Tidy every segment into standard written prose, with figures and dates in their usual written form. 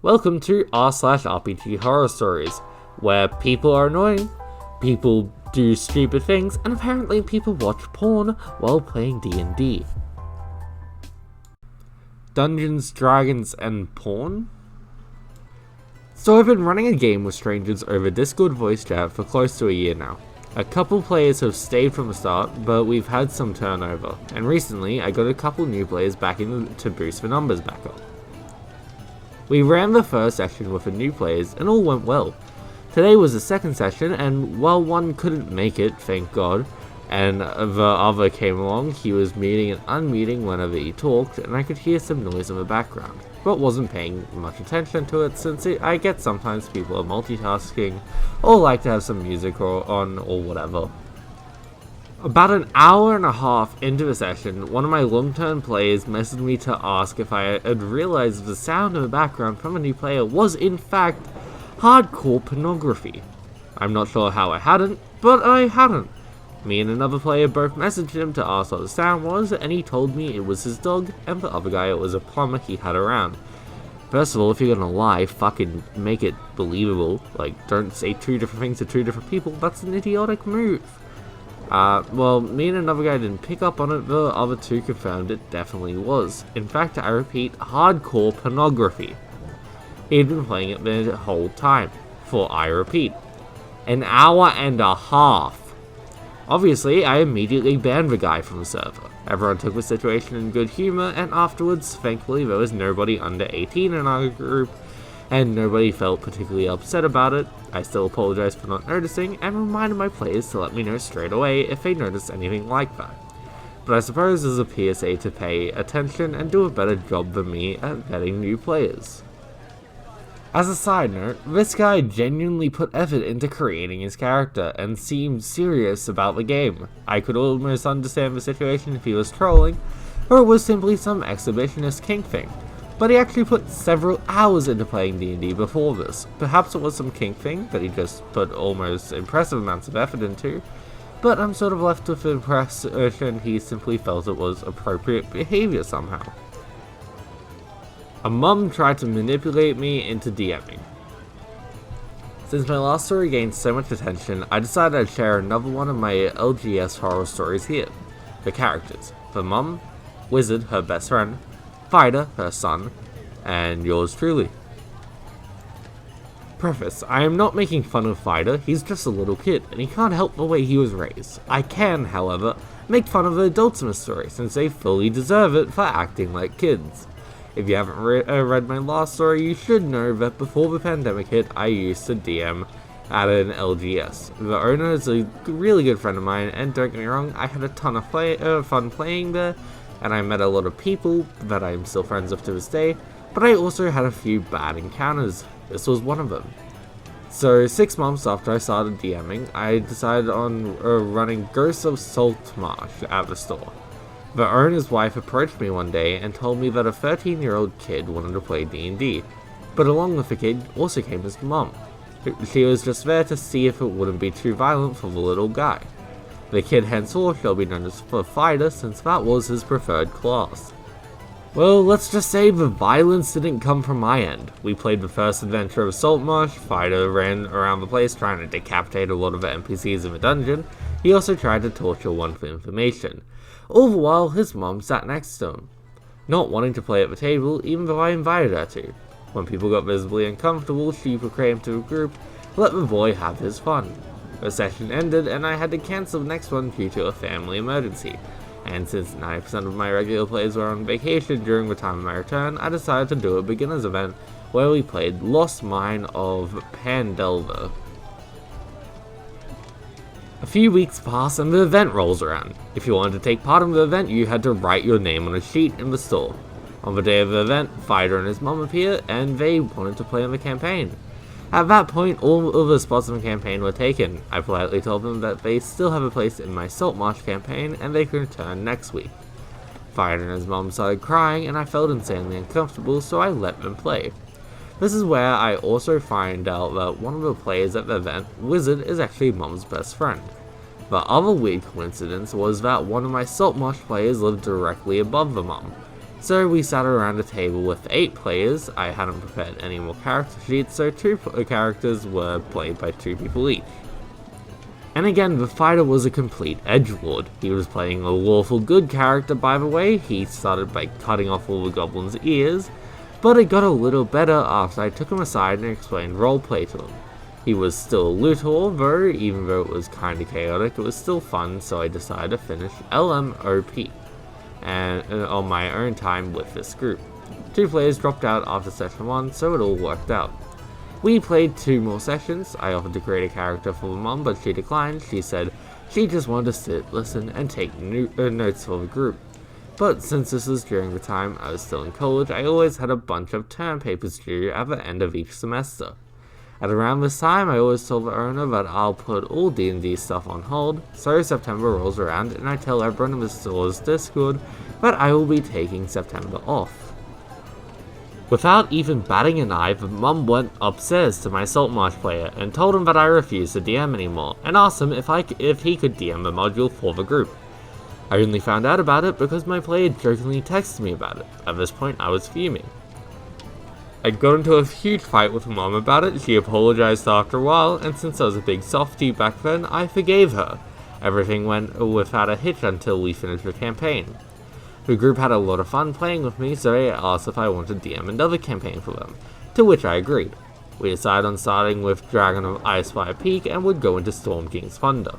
Welcome to r/RpgHorrorStories, where people are annoying, people do stupid things, and apparently people watch porn while playing D&D. Dungeons, Dragons, and porn? So I've been running a game with strangers over Discord voice chat for close to a year now. A couple players have stayed from the start, but we've had some turnover, and recently I got a couple new players back in to boost the numbers back up. We ran the first session with the new players and all went well. Today was the second session, and while one couldn't make it, thank God, and the other came along, he was muting and unmuting whenever he talked, and I could hear some noise in the background, but wasn't paying much attention to it since I get sometimes people are multitasking or like to have some music on or whatever. About an hour and a half into the session, one of my long-term players messaged me to ask if I had realized the sound in the background from a new player was in fact hardcore pornography. I'm not sure how I hadn't, but I hadn't. Me and another player both messaged him to ask what the sound was, and he told me it was his dog, and the other guy it was a plumber he had around. First of all, if you're gonna lie, fucking make it believable. Like, don't say two different things to two different people, that's an idiotic move. Well, me and another guy didn't pick up on it, the other two confirmed it definitely was. In fact, I repeat, hardcore pornography. He'd been playing it the whole time, for I repeat, an hour and a half. Obviously, I immediately banned the guy from the server. Everyone took the situation in good humor, and afterwards, thankfully, there was nobody under 18 in our group, and nobody felt particularly upset about it. I still apologize for not noticing, and reminded my players to let me know straight away if they noticed anything like that. But I suppose as a PSA to pay attention and do a better job than me at vetting new players. As a side note, this guy genuinely put effort into creating his character and seemed serious about the game. I could almost understand the situation if he was trolling, or it was simply some exhibitionist kink thing. But he actually put several hours into playing D&D before this. Perhaps it was some kink thing that he just put almost impressive amounts of effort into, but I'm sort of left with the impression he simply felt it was appropriate behavior somehow. A mum tried to manipulate me into DMing. Since my last story gained so much attention, I decided I'd share another one of my LGS horror stories here. The characters: the mum, Wizard, her best friend, Fighter, her son, and yours truly. Preface: I am not making fun of Fighter, he's just a little kid, and he can't help the way he was raised. I can, however, make fun of the adults in the story, since they fully deserve it for acting like kids. If you haven't read my last story, you should know that before the pandemic hit, I used to DM at an LGS. The owner is a really good friend of mine, and don't get me wrong, I had a ton of fun playing there, and I met a lot of people that I'm still friends with to this day, but I also had a few bad encounters. This was one of them. So 6 months after I started DMing, I decided on running Ghosts of Saltmarsh at the store. The owner's wife approached me one day and told me that a 13-year-old kid wanted to play D&D, but along with the kid also came his mum. She was just there to see if it wouldn't be too violent for the little guy. The kid henceforth shall be known as the Fighter, since that was his preferred class. Well, let's just say the violence didn't come from my end. We played the first adventure of Saltmarsh. Fighter ran around the place trying to decapitate a lot of the NPCs in the dungeon. He also tried to torture one for information. All the while, his mom sat next to him, not wanting to play at the table even though I invited her to. When people got visibly uncomfortable, she proclaimed to the group, "Let the boy have his fun." The session ended and I had to cancel the next one due to a family emergency, and since 90% of my regular players were on vacation during the time of my return, I decided to do a beginner's event where we played Lost Mine of Pandelver. A few weeks pass and the event rolls around. If you wanted to take part in the event, you had to write your name on a sheet in the store. On the day of the event, Fighter and his mum appear, and they wanted to play on the campaign. At that point, all of the spots in the campaign were taken. I politely told them that they still have a place in my Saltmarsh campaign, and they could return next week. Fighter and his mum started crying, and I felt insanely uncomfortable, so I let them play. This is where I also find out that one of the players at the event, Wizard, is actually Mum's best friend. The other weird coincidence was that one of my Saltmarsh players lived directly above the mum, So we sat around a table with 8 players. I hadn't prepared any more character sheets, so 2 characters were played by 2 people each. And again, the fighter was a complete edgelord. He was playing a lawful good character, by the way. He started by cutting off all the goblins' ears, but it got a little better after I took him aside and explained roleplay to him. He was still a looter, though, even though it was kinda chaotic, it was still fun, so I decided to finish LMOP and on my own time with this group. 2 players dropped out after session 1, so it all worked out. We played 2 more sessions. I offered to create a character for the mom, but she declined. She said she just wanted to sit, listen, and take notes for the group. But since this was during the time I was still in college, I always had a bunch of term papers due at the end of each semester. At around this time, I always told the owner that I'll put all D&D stuff on hold, so September rolls around and I tell everyone in the store's Discord that I will be taking September off. Without even batting an eye, the mum went upstairs to my Saltmarsh player and told him that I refused to DM anymore, and asked him if he could DM the module for the group. I only found out about it because my player jokingly texted me about it. At this point, I was fuming. I got into a huge fight with mom about it. She apologized after a while, and since I was a big softie back then, I forgave her. Everything went without a hitch until we finished the campaign. The group had a lot of fun playing with me, so they asked if I wanted to DM another campaign for them, to which I agreed. We decided on starting with Dragon of Icefire Peak and would go into Storm King's Thunder.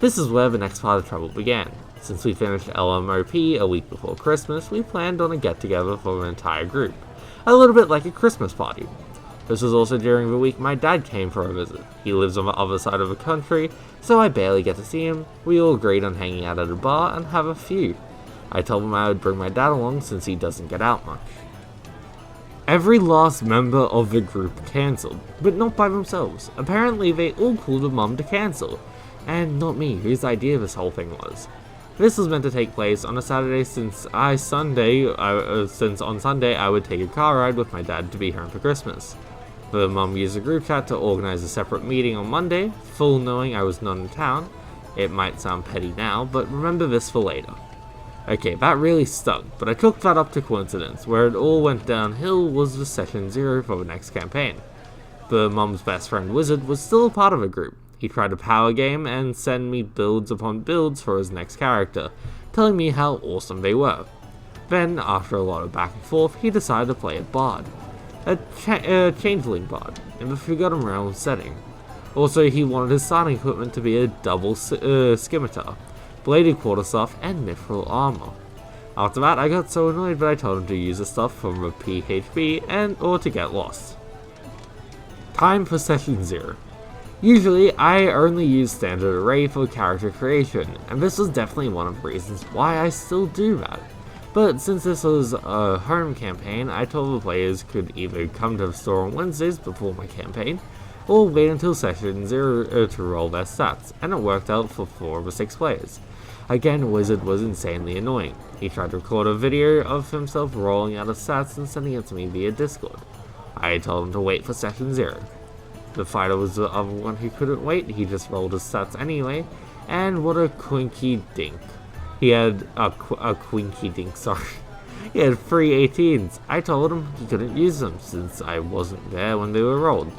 This is where the next part of trouble began. Since we finished LMOP a week before Christmas, we planned on a get-together for the entire group, a little bit like a Christmas party. This was also during the week my dad came for a visit. He lives on the other side of the country, so I barely get to see him. We all agreed on hanging out at a bar and have a few. I told him I would bring my dad along since he doesn't get out much. Every last member of the group cancelled, but not by themselves. Apparently they all called the mum to cancel, and not me, whose idea this whole thing was. This was meant to take place on a Saturday since on Sunday I would take a car ride with my dad to be home for Christmas. The mum used a group chat to organise a separate meeting on Monday, full knowing I was not in town. It might sound petty now, but remember this for later. Okay, that really stung, but I chalked that up to coincidence. Where it all went downhill was the session 0 for the next campaign. The mum's best friend Wizard was still a part of the group. He tried to power game and send me builds upon builds for his next character, telling me how awesome they were. Then, after a lot of back and forth, he decided to play a bard. A changeling bard, in the Forgotten Realms setting. Also, he wanted his starting equipment to be a double scimitar, bladed quarterstaff, and mithril armor. After that, I got so annoyed that I told him to use the stuff from the PHB or to get lost. Time for session 0. Usually, I only use standard array for character creation, and this was definitely one of the reasons why I still do that. But since this was a home campaign, I told the players could either come to the store on Wednesdays before my campaign, or wait until session 0 to roll their stats, and it worked out for 4 of the 6 players. Again, Wizard was insanely annoying. He tried to record a video of himself rolling out his stats and sending it to me via Discord. I told him to wait for session 0. The fighter was the other one who couldn't wait, he just rolled his stats anyway, and what a quinky dink. He had a quinky dink, sorry. He had 3 18s. I told him he couldn't use them since I wasn't there when they were rolled.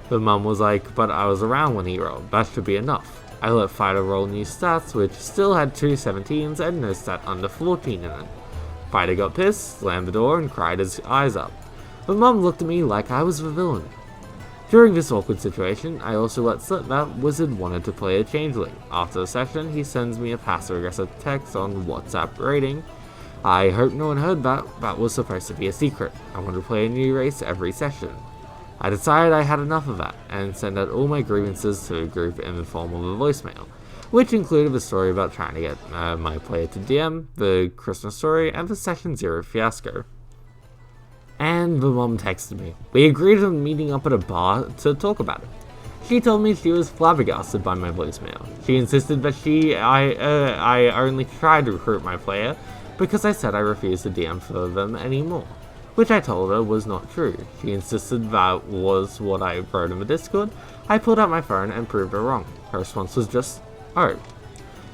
The mum was like, but I was around when he rolled, that should be enough. I let Fighter roll new stats, which still had 2 17s and no stat under 14 in it. Fighter got pissed, slammed the door, and cried his eyes up. The mum looked at me like I was the villain. During this awkward situation, I also let slip that Wizard wanted to play a changeling. After the session, he sends me a passive-aggressive text on WhatsApp rating. I hope no one heard that was supposed to be a secret. I want to play a new race every session. I decided I had enough of that, and sent out all my grievances to the group in the form of a voicemail, which included the story about trying to get my player to DM, the Christmas story, and the session 0 fiasco. And the mom texted me. We agreed on meeting up at a bar to talk about it. She told me she was flabbergasted by my voicemail. She insisted that I only tried to recruit my player because I said I refused to DM for them anymore, which I told her was not true. She insisted that was what I wrote in the Discord. I pulled out my phone and proved her wrong. Her response was just, oh.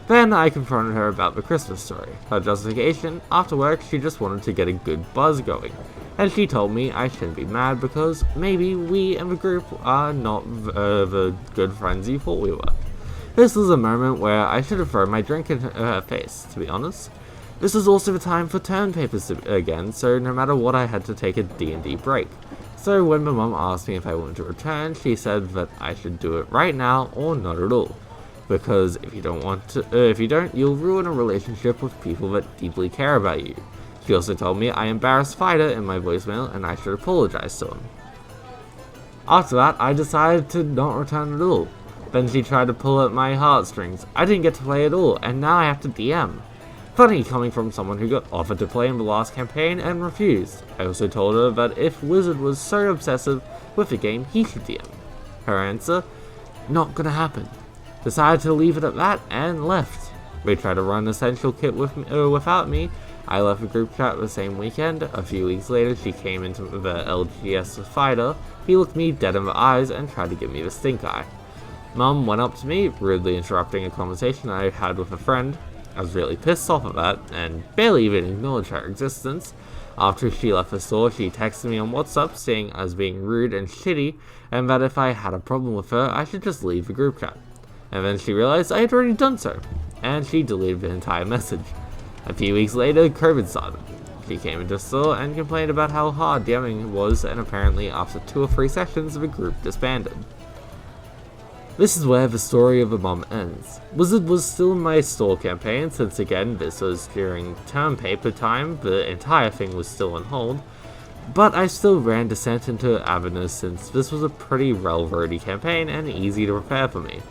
Then I confronted her about the Christmas story. Her justification, after work she just wanted to get a good buzz going, and she told me I shouldn't be mad because maybe we and the group are not the good friends you thought we were. This was a moment where I should have thrown my drink in her face, to be honest. This was also the time for turn papers again, so no matter what I had to take a D&D break. So when my mum asked me if I wanted to return, she said that I should do it right now or not at all. Because if you don't, you'll ruin a relationship with people that deeply care about you. She also told me I embarrassed Fighter in my voicemail and I should apologize to him. After that, I decided to not return at all. Then she tried to pull at my heartstrings. I didn't get to play at all, and now I have to DM. Funny coming from someone who got offered to play in the last campaign and refused. I also told her that if Wizard was so obsessive with the game, he should DM. Her answer? Not gonna happen. Decided to leave it at that and left. They tried to run Essential Kit without me. I left the group chat the same weekend. A few weeks later, she came into the LGS fighter. He looked me dead in the eyes and tried to give me the stink eye. Mum went up to me, rudely interrupting a conversation I had with a friend. I was really pissed off at that, and barely even acknowledged her existence. After she left the store, she texted me on WhatsApp saying I was being rude and shitty, and that if I had a problem with her, I should just leave the group chat. And then she realized I had already done so, and she deleted the entire message. A few weeks later, COVID started. She came into the store and complained about how hard DMing was, and apparently after 2 or 3 sessions, the group disbanded. This is where the story of the mom ends. Wizard was still in my store campaign, since again this was during term paper time, the entire thing was still on hold, but I still ran Descent into Avernus since this was a pretty railroady campaign and easy to prepare for me.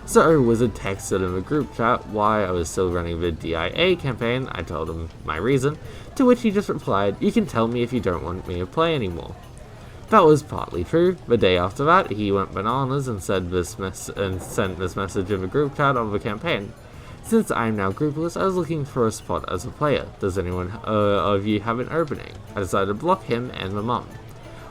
So Wizard texted in the group chat why I was still running the DIA campaign. I told him my reason, to which he just replied, "You can tell me if you don't want me to play anymore." That was partly true. The day after that, he went bananas and sent this message in the group chat of the campaign. Since I am now groupless, I was looking for a spot as a player. Does anyone of you have an opening? I decided to block him and my mum.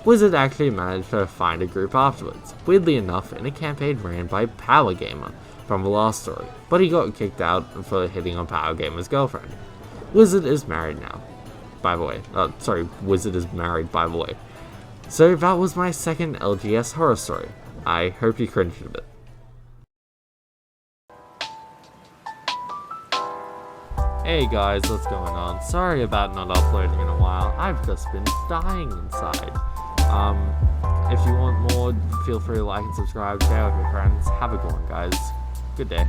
Wizard actually managed to find a group afterwards, weirdly enough in a campaign ran by Power Gamer from the last story, but he got kicked out for hitting on Power Gamer's girlfriend. Wizard is married now, by the way. Wizard is married, by the way. So that was my second LGS horror story. I hope you cringed a bit. Hey guys, what's going on? Sorry about not uploading in a while. I've just been dying inside. If you want more, feel free to like and subscribe, share with your friends. Have a good one, guys. Good day.